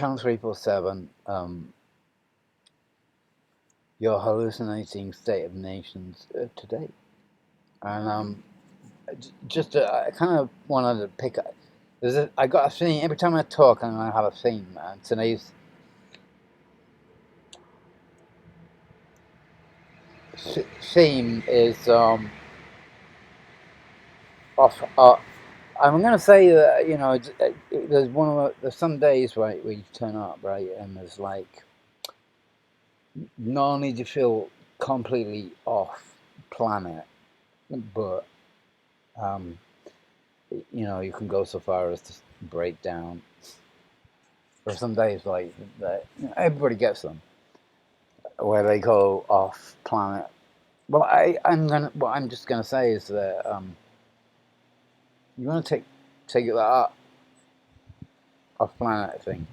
Channel 347, your hallucinating state of nations today. And I kind of wanted to pick up. I got a theme. Every time I talk, I'm going to have a theme. And today's theme is off. I'm going to say that, there's some days, right, where you turn up, right, and there's like, not only do you feel completely off planet, but you can go so far as to break down. Or some days like that, everybody gets them, where they go off planet. Well, what I'm just gonna say is that you want to take that up off planet thing.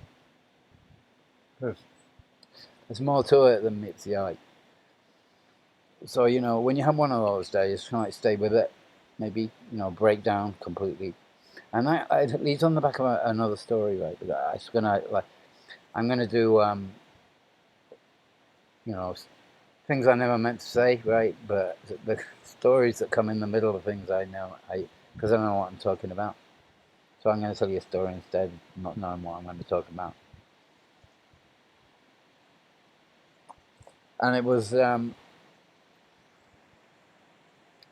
There's more to it than meets the eye. So when you have one of those days, try to stay with it. Maybe break down completely, and it leads on the back of another story, right? But I'm gonna do things I never meant to say, right? But the stories that come in the middle of things because I don't know what I'm talking about. So I'm going to tell you a story instead, not knowing what I'm going to talk about. And it was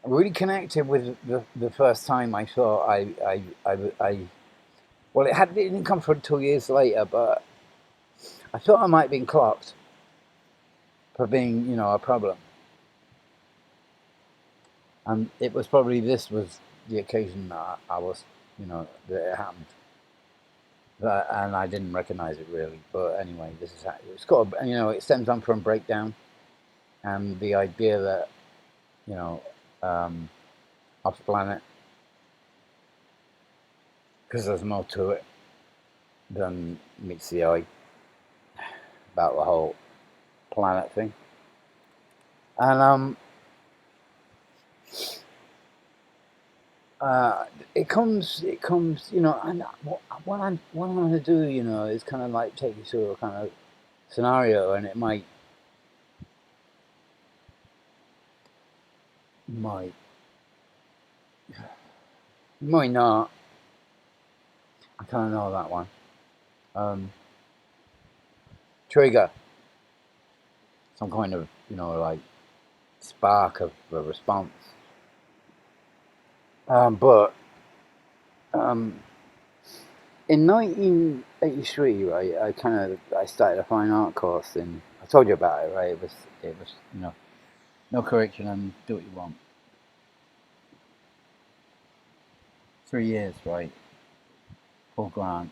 really connected with the first time I thought well, it didn't come for 2 years later, but I thought I might have been clocked for being, a problem. And it was probably this was the occasion that I was, that it happened. And I didn't recognize it really. But anyway, this is how it's got. It stems on from breakdown, and the idea that off planet, because there's more to it than meets the eye about the whole planet thing. And it comes. And what I'm going to do, is kind of like take you through a kind of scenario, and it might not. I kind of know that one. Trigger some kind of like spark of a response. But in 1983, right, I started a fine art course I told you about it, right? It was no curriculum, do what you want. 3 years, right? Full grant.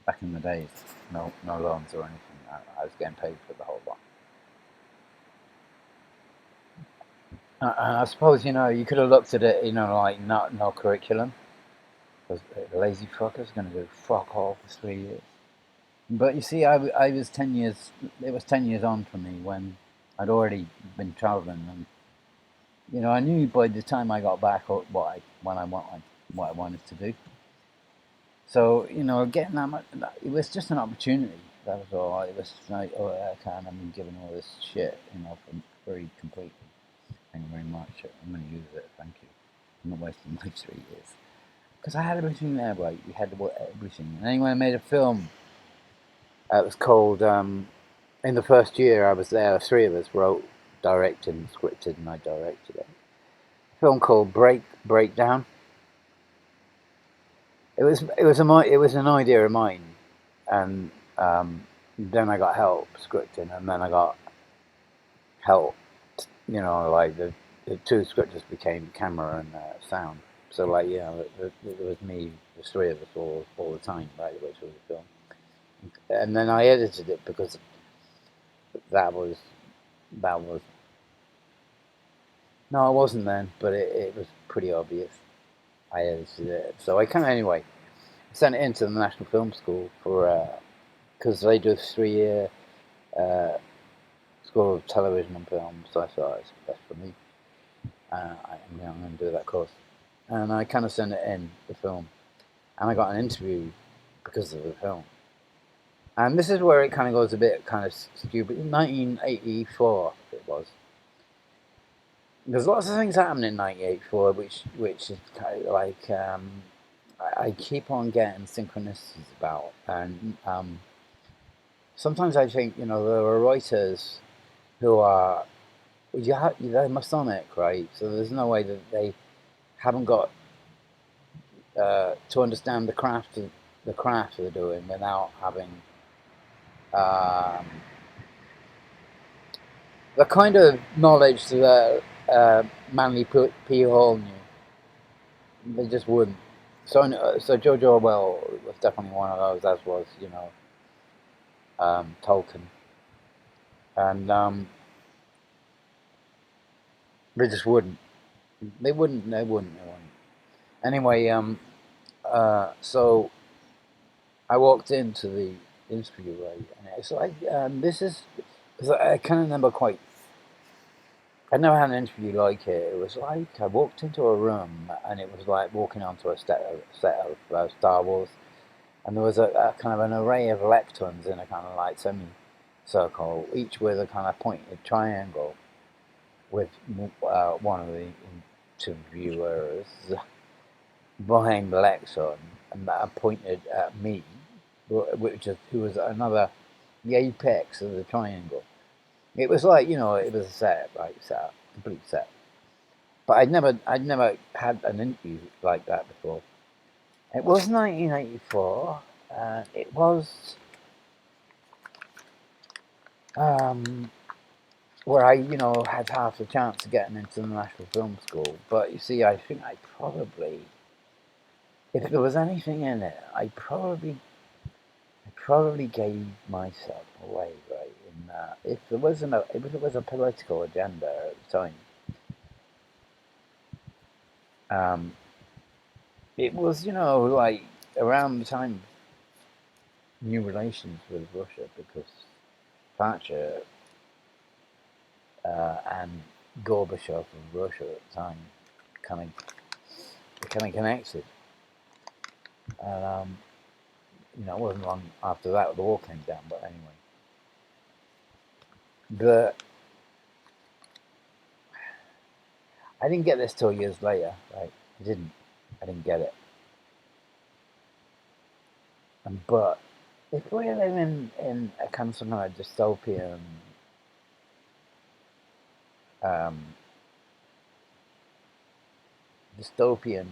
Back in the days, no loans or anything. I was getting paid for the whole lot. And I suppose you could have looked at it, like no curriculum, because the lazy fucker's going to do fuck all for 3 years. But you see, I was 10 years. It was 10 years on for me when I'd already been traveling, and I knew by the time I got back what I wanted to do. So getting that much, it was just an opportunity. That was all. It was like, oh, I can't. I've been given all this shit, for very completely. Thank you very much. I'm going to use it. Thank you. I'm not wasting my 3 years because I had everything there, right? We had everything. And anyway, I made a film. It was called. In the first year I was there, three of us wrote, directed, and scripted, and I directed it. A film called Breakdown. It was an idea of mine, and then I got help scripting, and then I got help. Like the two scripters became camera and sound. So like it was me, the three of us all the time, right, the way through the film. And then I edited it because that was no, it wasn't then, but it was pretty obvious. I edited it, so I kind of anyway sent it into the National Film School for because they do a 3 year School of Television and Film. So I thought it's best for me. I'm going to do that course, and I kind of sent it in the film, and I got an interview because of the film. And this is where it kind of goes a bit kind of stupid. In 1984, it was. There's lots of things happening in 1984, which is kind of like I keep on getting synchronicities about, and sometimes I think there are writers who are they're Masonic, right? So there's no way that they haven't got to understand the craft they're doing without having um, the kind of knowledge that Manly P. Hall knew. They just wouldn't. So George Orwell was definitely one of those, as was Tolkien, and they just wouldn't. They wouldn't. They wouldn't. They wouldn't. Anyway, so I walked into the interview, right, and it's like this is because I can't remember quite. I never had an interview like it. It was like I walked into a room and it was like walking onto a set of Star Wars, and there was a kind of an array of lecterns in a kind of like semicircle, each with a kind of pointed triangle with one of the interviewers behind the lectern, and that pointed at me, who was another the apex of the triangle. It was like it was a set, right? Set, complete set. But I'd never had an interview like that before. It was 1984. It was um, where I had half a chance of getting into the National Film School. But you see, I think I probably, if there was anything in it, I probably gave myself away, right? In that, if there was a political agenda at the time, um, it was like around the time of new relations with Russia because Thatcher and Gorbachev of Russia at the time kind of connected, and it wasn't long after that the war came down. But anyway, but I didn't get this till years later, right? I didn't get it, but if we're living in a kind of some kind of dystopian um, dystopian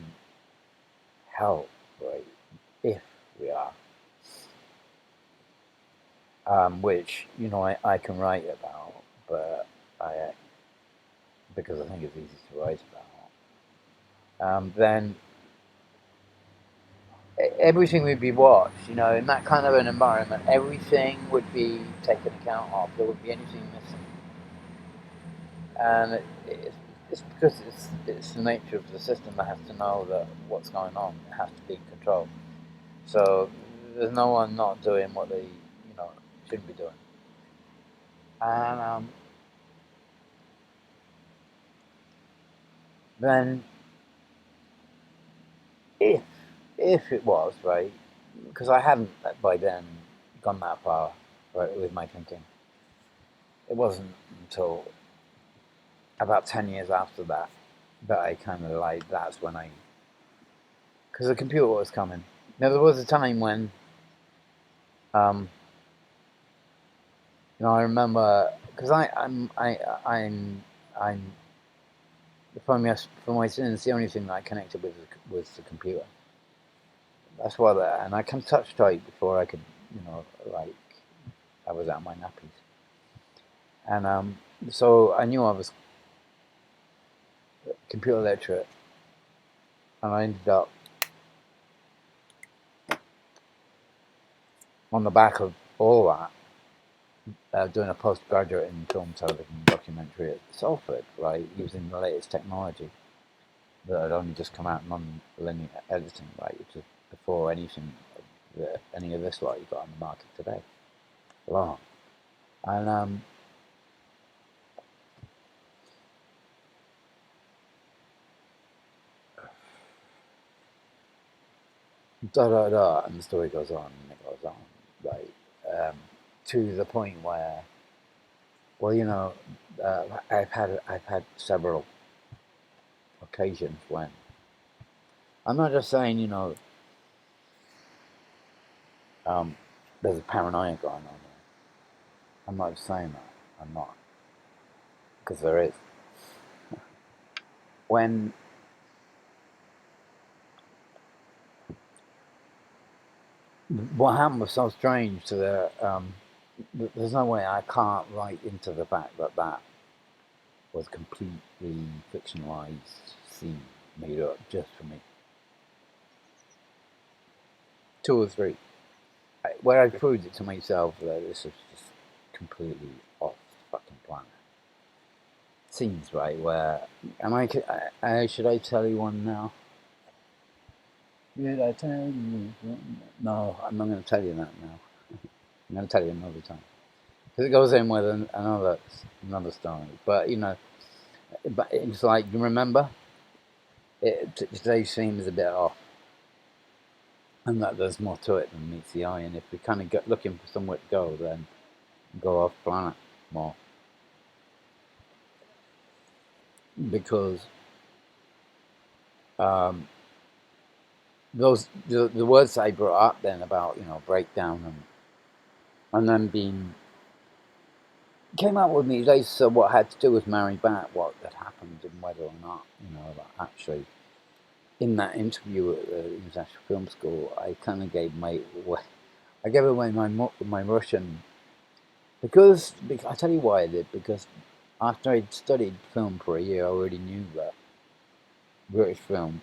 hell, right? If we are, which I can write about, but I because I think it's easy to write about. Then everything would be watched. In that kind of an environment, everything would be taken account of. There would be anything missing, and it's because it's the nature of the system that has to know that what's going on. It has to be in control. So there's no one not doing what they shouldn't be doing. And then if if it was right, because I hadn't by then gone that far right, with my thinking. It wasn't until about 10 years after that that I kind of like that's when I because the computer was coming. Now there was a time when um, I remember because I'm for my sins the only thing that I connected with was the computer. That's why and I can touch type before I could like I was at my nappies, and so I knew I was computer literate, and I ended up on the back of all that doing a postgraduate in film, television, documentary at Salford, right, using the latest technology that had only just come out, non-linear editing, right, which is before any of this lot you got on the market today. Long. And da da da, and the story goes on and it goes on, right. to the point where, well, I've had several occasions when I'm not just saying, um, there's a paranoia going on there. I'm not saying that. I'm not, because there is. When what happened was so strange to there's no way I can't write into the fact that that was completely fictionalized scene made up just for me. Two or three. Where I proved it to myself that this is just completely off the fucking planet. Scenes, right, where should I tell you one now? Did I tell you? No, I'm not going to tell you that now. I'm going to tell you another time because it goes in with another story. But but it's like, you remember, today's scene is a bit off, and that there's more to it than meets the eye. And if we kind of get looking for somewhere to go, then go off planet more, because um, the words I brought up then about breakdown and then being came out with me. They said what had to do with Mary Bat, what had happened, and whether or not that actually in that interview at the International Film School, I kind of gave I gave away my Russian because I tell you why I did, because after I'd studied film for a year, I already knew that British film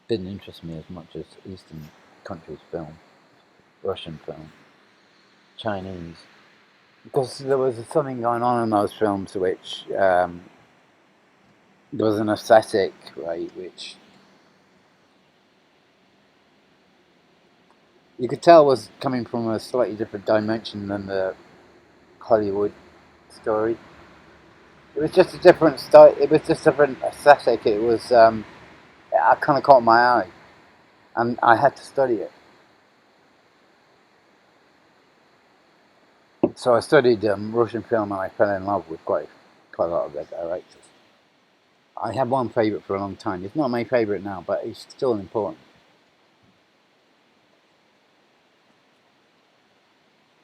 didn't interest me as much as Eastern countries' film, Russian film, Chinese, because there was something going on in those films which there was an aesthetic, right, which you could tell was coming from a slightly different dimension than the Hollywood story. It was just a different style. It was just a different aesthetic. It was I kind of caught my eye, and I had to study it. So I studied Russian film, and I fell in love with quite a lot of their directors. I had one favorite for a long time. It's not my favorite now, but it's still important.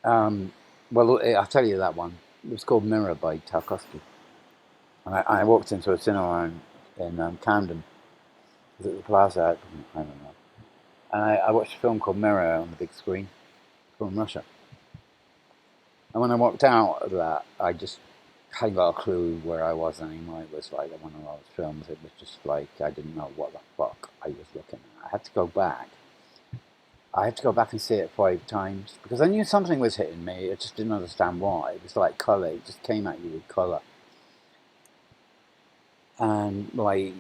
Um, well, I'll tell you that one. It was called Mirror by Tarkovsky. And I walked into a cinema in Camden. Was it the Plaza? I don't know. And I watched a film called Mirror on the big screen from Russia. And when I walked out of that, I just hadn't got a clue where I was anymore. It was like one of those films. It was just like I didn't know what the fuck I was looking at. I had to go back. I had to go back and see it 5 times because I knew something was hitting me. I just didn't understand why. It was like colour. It just came at you with colour. And like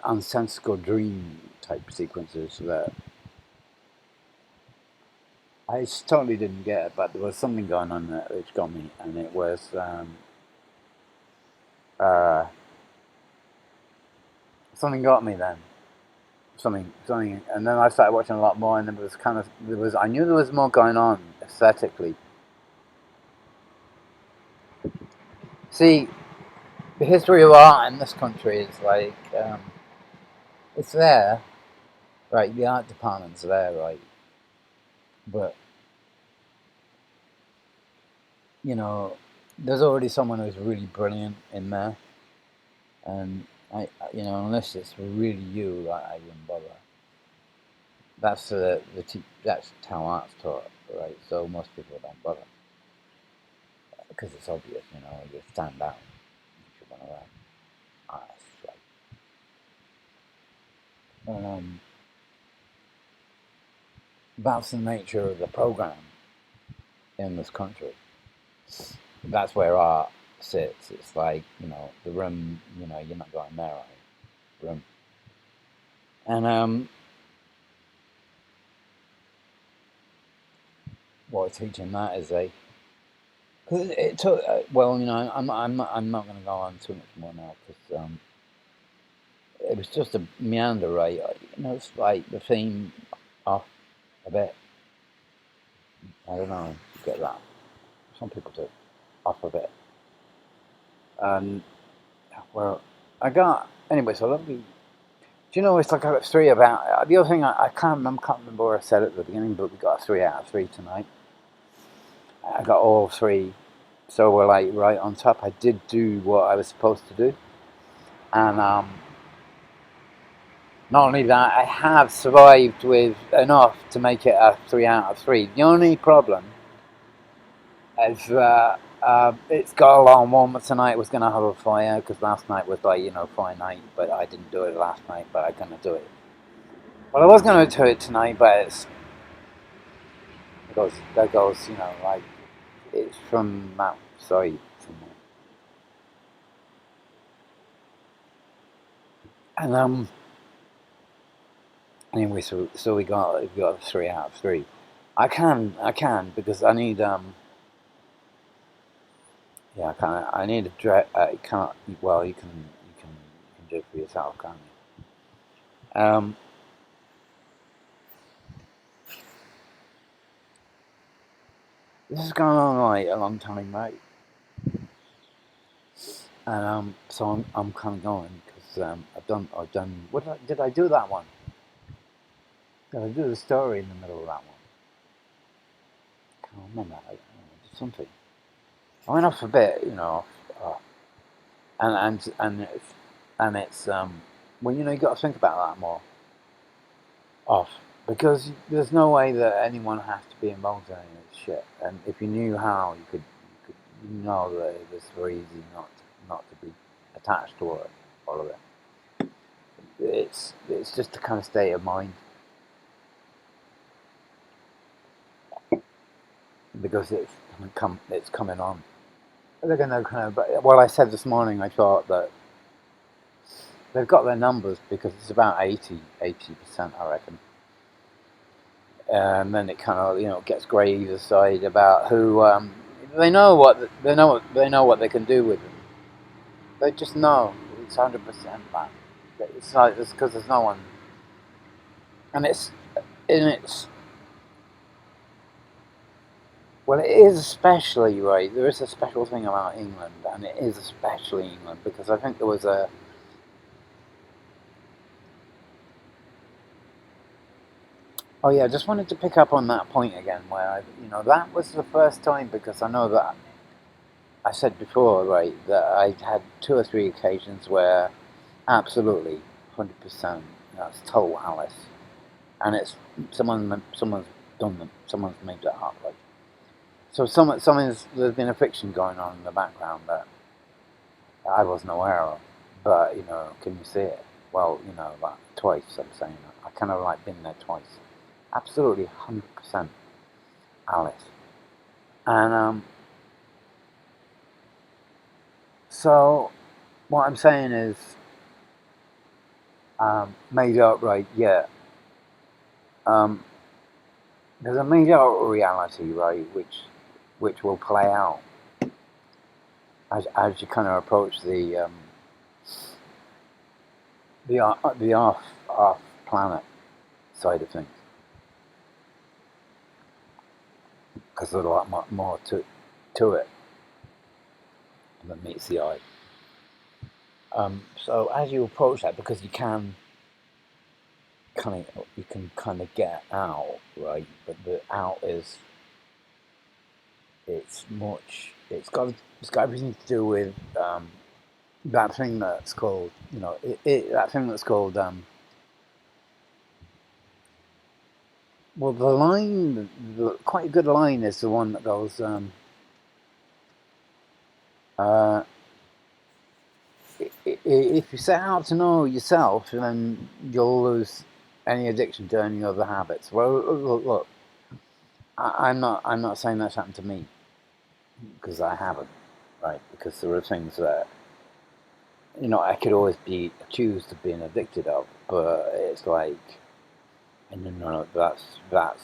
unsensical dream type sequences that I just totally didn't get, but there was something going on there which got me, and it was uh, something got me then. Something, and then I started watching a lot more, and I knew there was more going on aesthetically. See, the history of art in this country is like it's there, right? The art department's there, right? But there's already someone who's really brilliant in there, and unless it's really you, I wouldn't bother. That's how art's taught, right? So most people don't bother because it's obvious, you stand out if you're one of them artists, right? That's the nature of the program in this country. That's where art sits. It's like the room. You're not going there, right? Room, and what we're teaching that is because it took. Well, I'm not going to go on too much more now because it was just a meander, right? It's like the theme off a bit. I don't know if you get that. Some people do, off of it. And well, I got anyway. So let me. Do you know it's like I got three about the other thing I can't remember where I said it at the beginning, but we got a 3 out of 3 tonight. I got all three, so we're like right on top. I did do what I was supposed to do, and not only that, I have survived with enough to make it a 3 out of 3. The only problem is that it's got a long one. But tonight was going to have a fire because last night was like fire night, but I didn't do it last night. But I'm going to do it. Well, I was going to do it tonight, but that goes like it's from Mount. Sorry, and anyway, so we got a 3 out of 3. I can because I need yeah, I need a dress. Can't. Well, you can do it for yourself, can't you? This has gone on like a long time, right? And so I'm kind of going because I've done. What did I do that one? Did I do the story in the middle of that one? Can't remember. I did something. I went off a bit, uh, and it's well, you got to think about that more. Off because there's no way that anyone has to be involved in any of this shit. And if you knew how, you know that it was very easy not to be attached to all of it. It's just a kind of state of mind because it's coming on. They're going to kind of. Well, I said this morning I thought that they've got their numbers because it's about 80%, I reckon. And then it kind of gets grey either side about who they know what they can do with them. They just know it's 100% that. It's like it's because there's no one, and it's well, it is especially right. There is a special thing about England, and it is especially England because I think there was a. Oh yeah, I just wanted to pick up on that point again, where that was the first time because I know that I said before, right, that I had 2 or 3 occasions where absolutely 100% that's total Alice, and it's someone's done them, someone's made that up, like so there's been a fiction going on in the background that I wasn't aware of, but can you see it? Well, like twice. I'm saying I kind of like been there twice, absolutely 100% Alice, and so what I'm saying is made up, right? Yeah. Um, there's a made up reality, right, which will play out as you kind of approach the off planet side of things, because there's a lot more to it than meets the eye. So as you approach that, because you can kind of get out, right? But the out is it's got everything to do with that thing that's called that thing that's called well, quite a good line is the one that goes uh, if you set out to know yourself, then you'll lose any addiction to any other habits. Well, look, I'm not saying that's happened to me because I haven't, right? Because there are things that I could always be accused of being addicted of, but it's like, and no, that's right.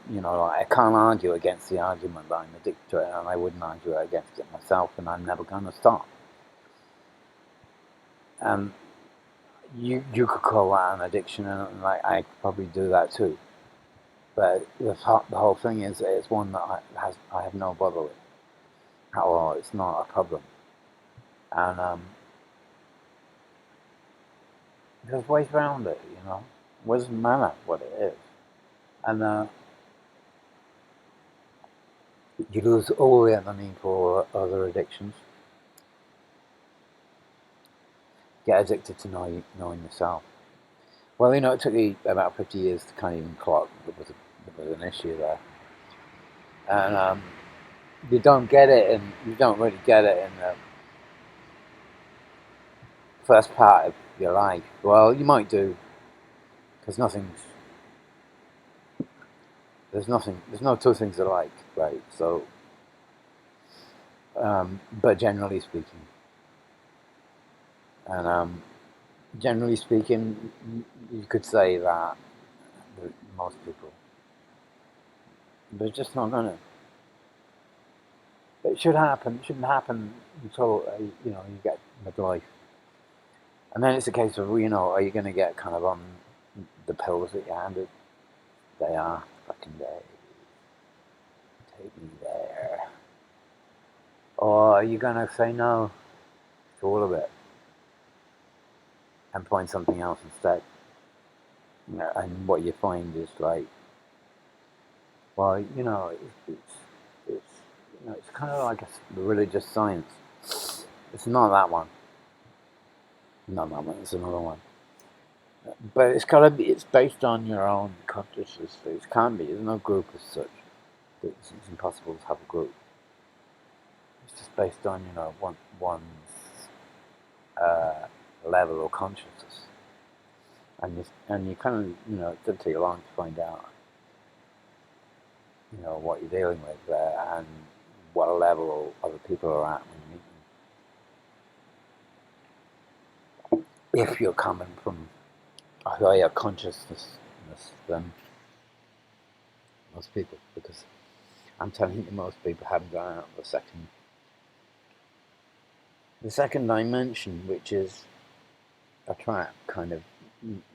Like, I can't argue against the argument that I'm addicted to it, and I wouldn't argue against it myself, and I'm never going to stop. And you could call that an addiction, and like I probably do that too. But the whole thing is, it's one that I have no bother with at all. It's not a problem, and there's ways around it. It doesn't matter what it is, and you lose all the need for other addictions. Get addicted to knowing yourself. Well, it took me about 50 years to kind of even clock there was an issue there, and you don't get it, and you don't really get it in the first part of your life. Well, you might do, because there's no two things alike, right? So, but generally speaking, you could say that most people, but it's just not gonna. It should happen. It shouldn't happen until you get midlife, and then it's a case of are you going to get kind of on the pills that you're handed? They are fucking day. Take me there. Or are you going to say no to all of it and find something else instead? And what you find is like, well, it's kind of like a religious science. It's not that one. Not that one. It's another one. But it's gotta be. It's based on your own consciousness. It can't be. There's no group as such. It's impossible to have a group. It's just based on one's level of consciousness, and you kind of it doesn't take long to find out what you're dealing with there and what level other people are at when you meet them. If you're coming from a higher consciousness than most people, because I'm telling you, most people haven't gone out of the second dimension, which is a trap, kind of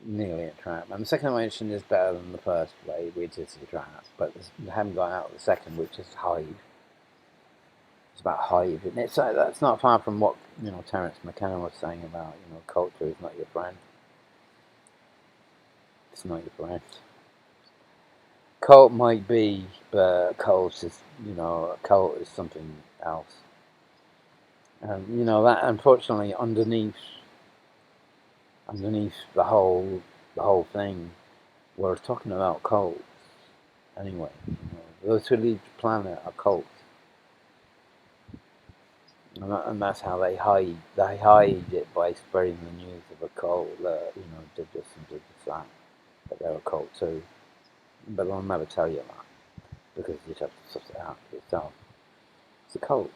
nearly a trap. And the second dimension is better than the first way, which is a trap, but they haven't gone out of the second, which is Hive. It's about Hive, and that's not far from what Terence McKenna was saying about culture is not your friend. It's not your friend. Cult might be, but cult is something else. And that unfortunately underneath the whole thing, we're talking about cults anyway. Those who leave the planet are cults, and that's how they hide. They hide it by spreading the news of a cult that did this and did that, but they're a cult too. But they'll never tell you that because you'd have to suss it out for yourself. It's a cult.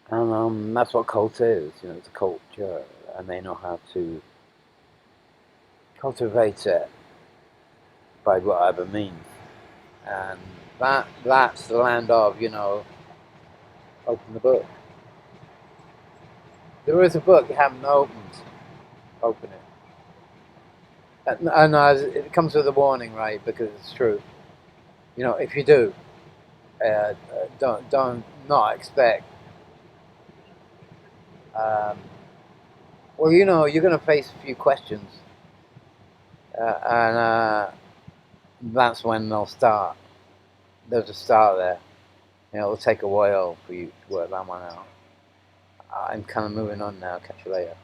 And that's what cult is. It's a culture, and they know how to cultivate it by whatever means. And that's the land of open the book. There is a book you haven't opened. Open it. And it comes with a warning, right? Because it's true. If you do, don't not expect. Well, you're going to face a few questions, and that's when they'll start. They'll just start there. It'll take a while for you to work that one out. I'm kind of moving on now. Catch you later.